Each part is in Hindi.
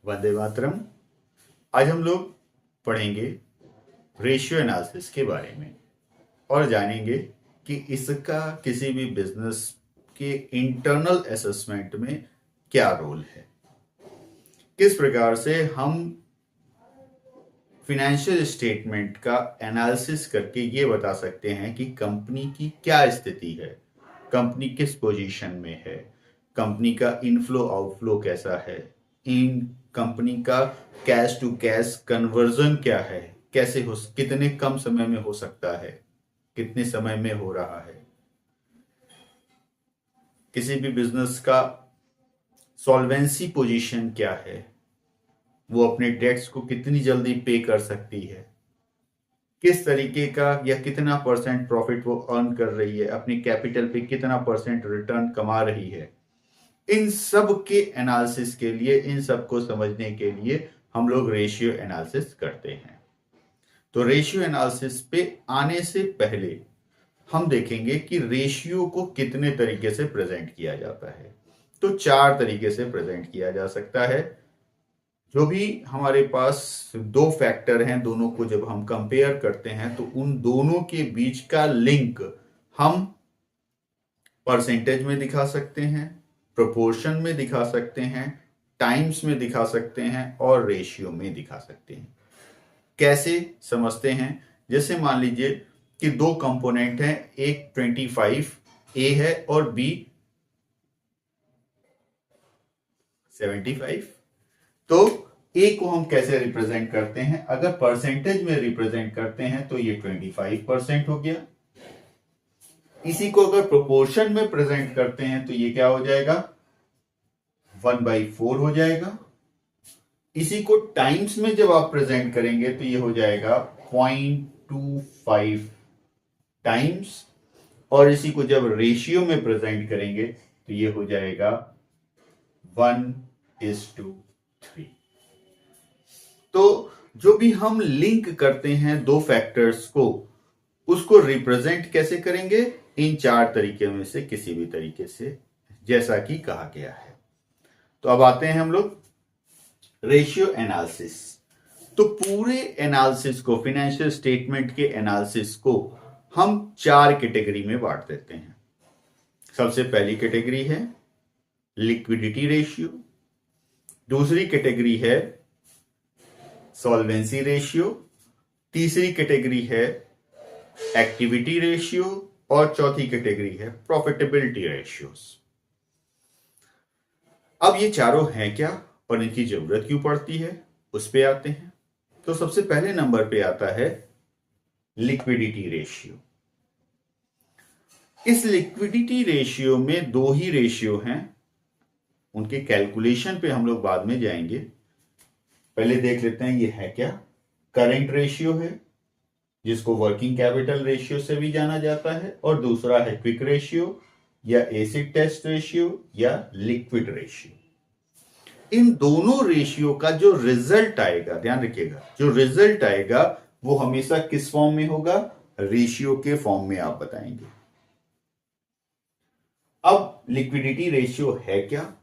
वंदे मातरम। आज हम लोग पढ़ेंगे रेशियो एनालिसिस के बारे में और जानेंगे कि इसका किसी भी बिजनेस के इंटरनल असेसमेंट में क्या रोल है, किस प्रकार से हम फाइनेंशियल स्टेटमेंट का एनालिसिस करके ये बता सकते हैं कि कंपनी की क्या स्थिति है, कंपनी किस पोजीशन में है, कंपनी का इनफ्लो आउटफ्लो कैसा है, इन कंपनी का कैश टू कैश कन्वर्जन क्या है, कैसे हो, कितने कम समय में हो सकता है, कितने समय में हो रहा है, किसी भी बिजनेस का सॉल्वेंसी पोजीशन क्या है, वो अपने डेट्स को कितनी जल्दी पे कर सकती है, किस तरीके का या कितना परसेंट प्रॉफिट वो अर्न कर रही है, अपनी कैपिटल पे कितना परसेंट रिटर्न कमा रही है। इन सब के एनालिसिस के लिए, इन सब को समझने के लिए हम लोग रेशियो एनालिसिस करते हैं। तो रेशियो एनालिसिस पे आने से पहले हम देखेंगे कि रेशियो को कितने तरीके से प्रेजेंट किया जाता है। तो 4 तरीके से प्रेजेंट किया जा सकता है। जो भी हमारे पास दो फैक्टर हैं, दोनों को जब हम कंपेयर करते हैं तो उन दोनों के बीच का लिंक हम परसेंटेज में दिखा सकते हैं, प्रोपोर्शन में दिखा सकते हैं, टाइम्स में दिखा सकते हैं और रेशियो में दिखा सकते हैं। कैसे समझते हैं? जैसे मान लीजिए कि दो कंपोनेंट हैं, एक 25 ए है और बी 75। तो ए को हम कैसे रिप्रेजेंट करते हैं? अगर परसेंटेज में रिप्रेजेंट करते हैं तो ये 25% हो गया। इसी को अगर प्रोपोर्शन में प्रेजेंट करते हैं तो ये क्या हो जाएगा? 1/4 हो जाएगा। इसी को टाइम्स में जब आप प्रेजेंट करेंगे तो ये हो जाएगा 0.25 टाइम्स, और इसी को जब रेशियो में प्रेजेंट करेंगे तो ये हो जाएगा 1:3। तो जो भी हम लिंक करते हैं दो फैक्टर्स को, उसको रिप्रेजेंट कैसे करेंगे? इन 4 तरीके में से किसी भी तरीके से, जैसा कि कहा गया है। तो अब आते हैं हम लोग रेशियो एनालिसिस। तो पूरे एनालिसिस को, फाइनेंशियल स्टेटमेंट के एनालिसिस को हम 4 कैटेगरी में बांट देते हैं। सबसे पहली कैटेगरी है लिक्विडिटी रेशियो, दूसरी कैटेगरी है सॉल्वेंसी रेशियो, तीसरी कैटेगरी है एक्टिविटी रेशियो और चौथी कैटेगरी है प्रॉफिटेबिलिटी रेशियोज। अब ये चारों हैं क्या और इनकी जरूरत क्यों पड़ती है, उस पे आते हैं। तो सबसे पहले नंबर पे आता है लिक्विडिटी रेशियो। इस लिक्विडिटी रेशियो में 2 ही रेशियो हैं, उनके कैलकुलेशन पे हम लोग बाद में जाएंगे। पहले देख लेते हैं ये है क्या। करंट रेशियो है, जिसको वर्किंग कैपिटल रेशियो से भी जाना जाता है, और दूसरा है क्विक रेशियो या एसिड टेस्ट रेशियो या लिक्विड रेशियो। इन दोनों रेशियो का जो रिजल्ट आएगा, ध्यान रखिएगा, जो रिजल्ट आएगा वो हमेशा किस फॉर्म में होगा? रेशियो के फॉर्म में आप बताएंगे। अब लिक्विडिटी रेशियो है क्या?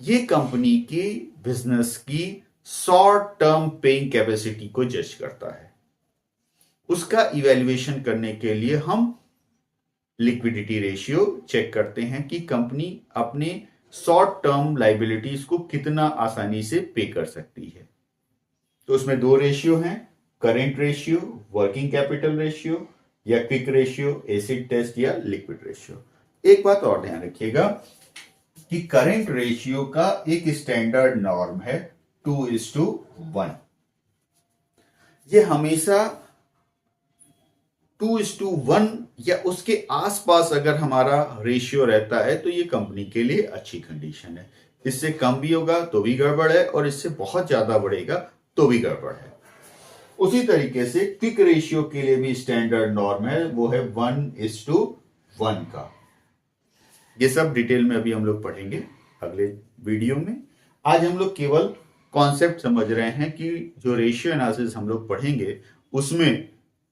ये कंपनी की बिजनेस की शॉर्ट टर्म पेइंग कैपेसिटी को जज करता है। उसका इवैल्यूएशन करने के लिए हम लिक्विडिटी रेशियो चेक करते हैं कि कंपनी अपने शॉर्ट टर्म लाइबिलिटीज को कितना आसानी से पे कर सकती है। तो उसमें 2 रेशियो हैं, current ratio, working capital ratio, या क्विक रेशियो, एसिड टेस्ट या लिक्विड रेशियो। एक बात और ध्यान रखिएगा कि करेंट रेशियो का एक स्टैंडर्ड नॉर्म है 2:1। ये हमेशा 2:1 या उसके आसपास अगर हमारा रेशियो रहता है तो ये कंपनी के लिए अच्छी कंडीशन है। इससे कम भी होगा तो भी गड़बड़ है, और इससे बहुत ज्यादा बढ़ेगा तो भी गड़बड़ है। उसी तरीके से क्विक रेशियो के लिए भी स्टैंडर्ड नॉर्म है, वो है 1:1 का। ये सब डिटेल में अभी हम लोग पढ़ेंगे अगले वीडियो में। आज हम लोग केवल कॉन्सेप्ट समझ रहे हैं कि जो रेशियो एनालिसिस हम लोग पढ़ेंगे उसमें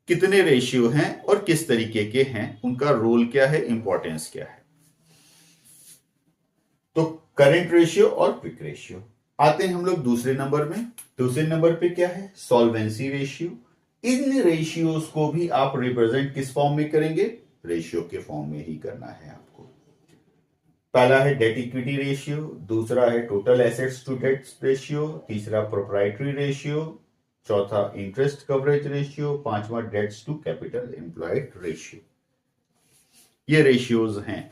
कितने रेशियो हैं और किस तरीके के हैं, उनका रोल क्या है, इंपॉर्टेंस क्या है। तो करंट रेशियो और क्विक रेशियो। आते हैं हम लोग दूसरे नंबर में। दूसरे नंबर पे क्या है? Solvency ratio. इन रेशियोज को भी आप रिप्रेजेंट किस फॉर्म में करेंगे? रेशियो के फॉर्म में ही करना है आपको। पहला है डेट इक्विटी रेशियो, दूसरा है total assets to debt ratio, तीसरा प्रोप्राइटरी रेशियो, चौथा इंटरेस्ट कवरेज रेशियो, पांचवा debts to capital employed ratio. ये रेशियोज हैं।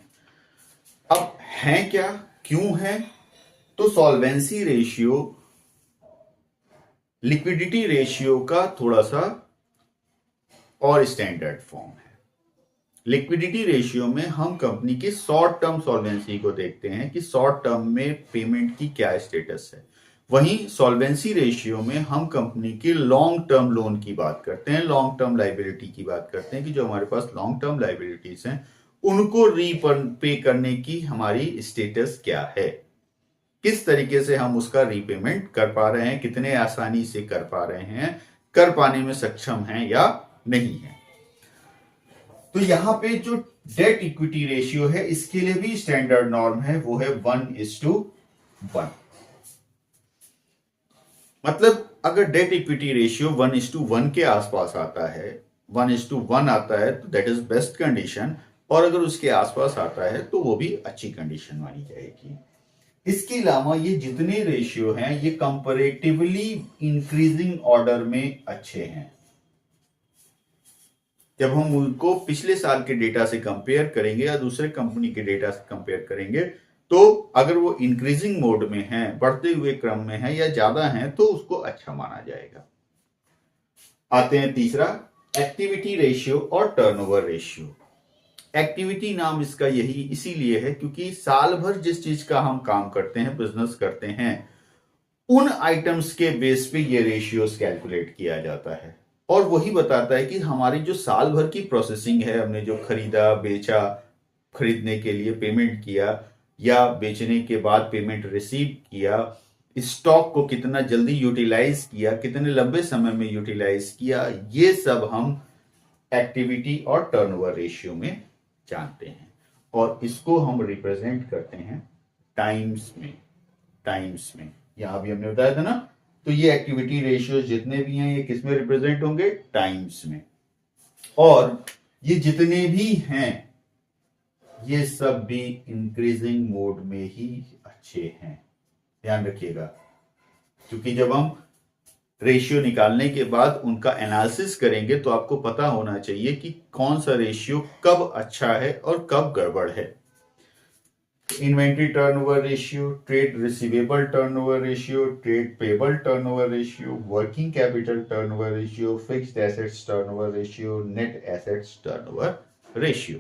अब हैं क्या, क्यों हैं? तो सॉल्वेंसी रेशियो लिक्विडिटी रेशियो का थोड़ा सा और स्टैंडर्ड फॉर्म है। लिक्विडिटी रेशियो में हम कंपनी की शॉर्ट टर्म सॉल्वेंसी को देखते हैं कि शॉर्ट टर्म में पेमेंट की क्या स्टेटस है। वहीं सॉल्वेंसी रेशियो में हम कंपनी की लॉन्ग टर्म लोन की बात करते हैं, लॉन्ग टर्म लाइबिलिटी की बात करते हैं कि जो हमारे पास लॉन्ग टर्म लाइबिलिटीज हैं उनको रीपे करने की हमारी स्टेटस क्या है, किस तरीके से हम उसका रीपेमेंट कर पा रहे हैं, कितने आसानी से कर पा रहे हैं, कर पाने में सक्षम हैं या नहीं है। तो यहां पे जो डेट इक्विटी रेशियो है इसके लिए भी स्टैंडर्ड नॉर्म है, वो है 1:1। मतलब अगर डेट इक्विटी रेशियो 1:1 के आसपास आता है, 1:1 आता है तो दैट इज बेस्ट कंडीशन, और अगर उसके आसपास आता है तो वो भी अच्छी कंडीशन मानी जाएगी। इसके अलावा ये जितने रेशियो हैं ये कंपैरेटिवली इंक्रीजिंग ऑर्डर में अच्छे हैं। जब हम उनको पिछले साल के डेटा से कंपेयर करेंगे या दूसरे कंपनी के डेटा से कंपेयर करेंगे तो अगर वो इंक्रीजिंग मोड में है, बढ़ते हुए क्रम में है या ज्यादा है तो उसको अच्छा माना जाएगा। आते हैं तीसरा, एक्टिविटी रेशियो और टर्नओवर रेशियो। एक्टिविटी नाम इसका यही इसीलिए है क्योंकि साल भर जिस चीज का हम काम करते हैं, बिजनेस करते हैं, उन आइटम्स के बेस पे ये रेशियोस कैलकुलेट किया जाता है और वही बताता है कि हमारी जो साल भर की प्रोसेसिंग है, हमने जो खरीदा बेचा, खरीदने के लिए पेमेंट किया या बेचने के बाद पेमेंट रिसीव किया, स्टॉक को कितना जल्दी यूटिलाइज किया, कितने लंबे समय में यूटिलाइज किया, ये सब हम एक्टिविटी और टर्नओवर रेशियो में जानते हैं और इसको हम रिप्रेजेंट करते हैं टाइम्स में। टाइम्स में यहां भी हमने बताया था ना, तो ये एक्टिविटी रेशियो जितने भी हैं ये किस में रिप्रेजेंट होंगे? टाइम्स में। और ये जितने भी हैं ये सब भी इंक्रीजिंग मोड में ही अच्छे हैं, ध्यान रखिएगा। क्योंकि जब हम रेशियो निकालने के बाद उनका एनालिसिस करेंगे तो आपको पता होना चाहिए कि कौन सा रेशियो कब अच्छा है और कब गड़बड़ है। Inventory turnover ratio, trade receivable turnover ratio, trade payable turnover ratio, working capital turnover ratio, fixed assets turnover ratio, net assets turnover ratio.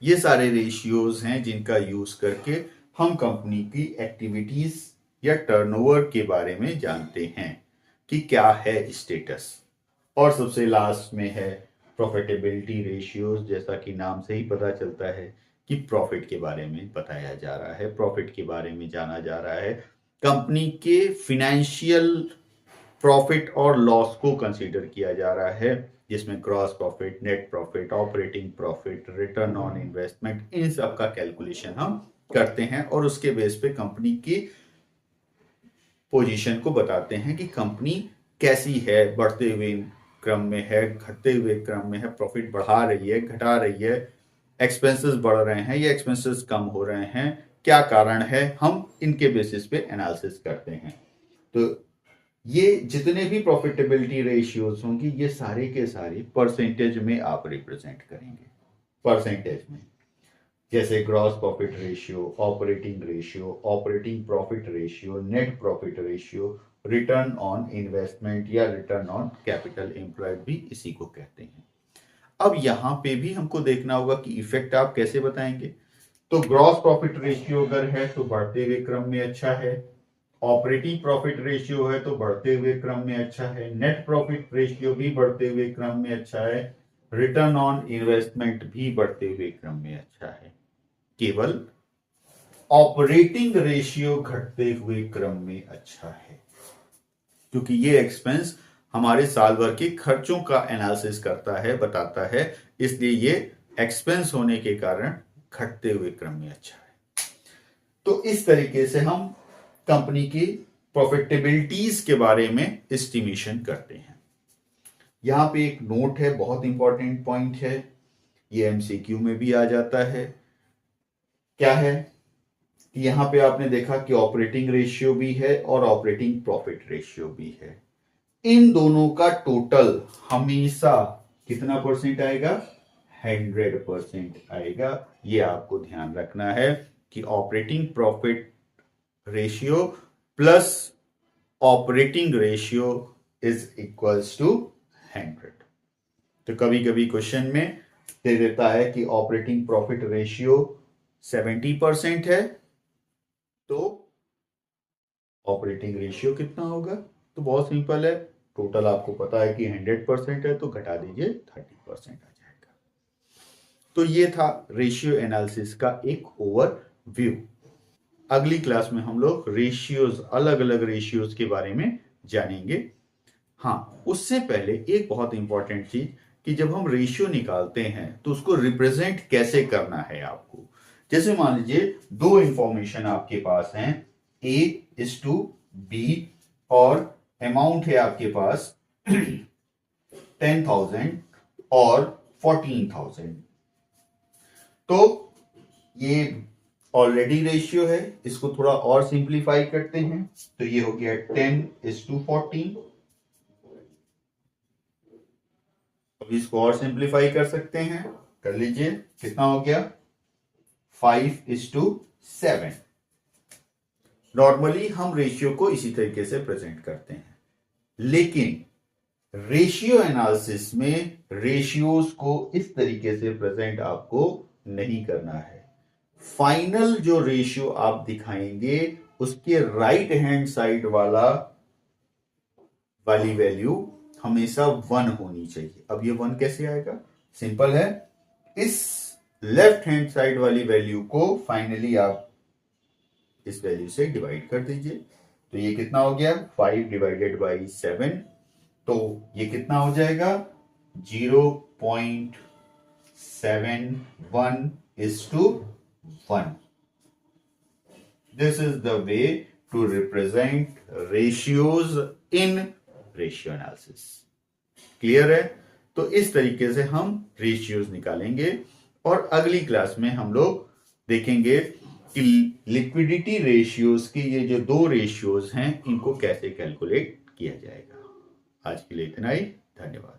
ये सारे रेशियोज हैं जिनका यूज करके हम कंपनी की एक्टिविटीज या टर्नओवर के बारे में जानते हैं कि क्या है स्टेटस। और सबसे लास्ट में है प्रॉफिटेबिलिटी रेशियोज। जैसा कि नाम से ही पता चलता है कि प्रॉफिट के बारे में बताया जा रहा है, प्रॉफिट के बारे में जाना जा रहा है, कंपनी के फिनेंशियल प्रॉफिट और लॉस को कंसीडर किया जा रहा है, जिसमें gross profit, net profit, operating profit, return on investment, इन सब का कैलकुलेशन हम करते हैं और उसके बेस पे कंपनी की पोजीशन को बताते हैं कि कंपनी कैसी है, बढ़ते हुए क्रम में है, घटते हुए क्रम में है, प्रॉफिट बढ़ा रही है, घटा रही है, एक्सपेंसेस बढ़ रहे हैं या एक्सपेंसेस कम हो रहे हैं, क्या कारण है, हम इनके बेसिस पे एनालिसिस करते हैं। तो ये जितने भी प्रॉफिटेबिलिटी रेशियोज होंगी ये सारे के सारे परसेंटेज में आप रिप्रेजेंट करेंगे। परसेंटेज में जैसे gross profit ratio, operating ratio, operating profit ratio, net profit ratio, return on investment या रिटर्न ऑन कैपिटल एम्प्लॉयड भी इसी को कहते हैं। अब यहां पे भी हमको देखना होगा कि इफेक्ट आप कैसे बताएंगे। तो ग्रॉस प्रॉफिट रेशियो अगर है तो बढ़ते हुए क्रम में अच्छा है, ऑपरेटिंग प्रॉफिट रेशियो है तो बढ़ते हुए क्रम में अच्छा है, नेट प्रॉफिट रेशियो भी बढ़ते हुए क्रम में अच्छा है, रिटर्न ऑन इन्वेस्टमेंट भी बढ़ते हुए क्रम में अच्छा है। केवल ऑपरेटिंग रेशियो घटते हुए क्रम में अच्छा है क्योंकि ये एक्सपेंस हमारे साल भर के खर्चों का एनालिसिस करता है, बताता है, इसलिए ये एक्सपेंस होने के कारण घटते हुए क्रम में अच्छा है। तो इस तरीके से हम कंपनी की प्रॉफिटेबिलिटीज के बारे में एस्टिमेशन करते हैं। यहां पे एक नोट है, बहुत इंपॉर्टेंट पॉइंट है, ये एमसीक्यू में भी आ जाता है। क्या है कि यहां पे आपने देखा कि ऑपरेटिंग रेशियो भी है और ऑपरेटिंग प्रॉफिट रेशियो भी है। इन दोनों का टोटल हमेशा कितना परसेंट आएगा? 100% आएगा। ये आपको ध्यान रखना है कि operating profit ratio plus operating ratio is equals to 100। तो कभी कभी क्वेश्चन में दे देता है कि ऑपरेटिंग प्रॉफिट रेशियो 70% है, तो ऑपरेटिंग रेशियो कितना होगा? तो बहुत सिंपल है, टोटल आपको पता है कि 100% है, तो घटा दीजिए 30% आ जाएगा। तो ये था रेशियो एनालिसिस का एक ओवरव्यू। अगली क्लास में हम लोग रेशियोज, अलग अलग रेशियोज के बारे में जानेंगे। हाँ, उससे पहले एक बहुत इंपॉर्टेंट चीज कि जब हम रेशियो निकालते हैं तो उसको रिप्रेजेंट कैसे करना है आपको। जैसे मान लीजिए दो इंफॉर्मेशन आपके पास हैं, A is to B और अमाउंट है आपके पास 10,000 और 14,000। तो ये ऑलरेडी रेशियो है, इसको थोड़ा और सिंप्लीफाई करते हैं तो ये हो गया 10:14। अब इसको और सिंप्लीफाई कर सकते हैं, कर लीजिए, कितना हो गया? 5:7। नॉर्मली हम रेशियो को इसी तरीके से प्रेजेंट करते हैं, लेकिन रेशियो एनालिसिस में रेशियोज को इस तरीके से प्रेजेंट आपको नहीं करना है। फाइनल जो रेशियो आप दिखाएंगे उसके राइट हैंड साइड वाली वैल्यू हमेशा 1 होनी चाहिए। अब ये 1 कैसे आएगा? सिंपल है, इस लेफ्ट हैंड साइड वाली वैल्यू को फाइनली आप इस वैल्यू से डिवाइड कर दीजिए। तो ये कितना हो गया? 5/7। तो ये कितना हो जाएगा? 0.71:1। This is the way to represent ratios in ratio analysis. Clear है? तो इस तरीके से हम रेशियोज निकालेंगे और अगली क्लास में हम लोग देखेंगे कि लिक्विडिटी रेशियोज के ये जो दो रेशियोज हैं इनको कैसे कैलकुलेट किया जाएगा। आज के लिए इतना ही, धन्यवाद।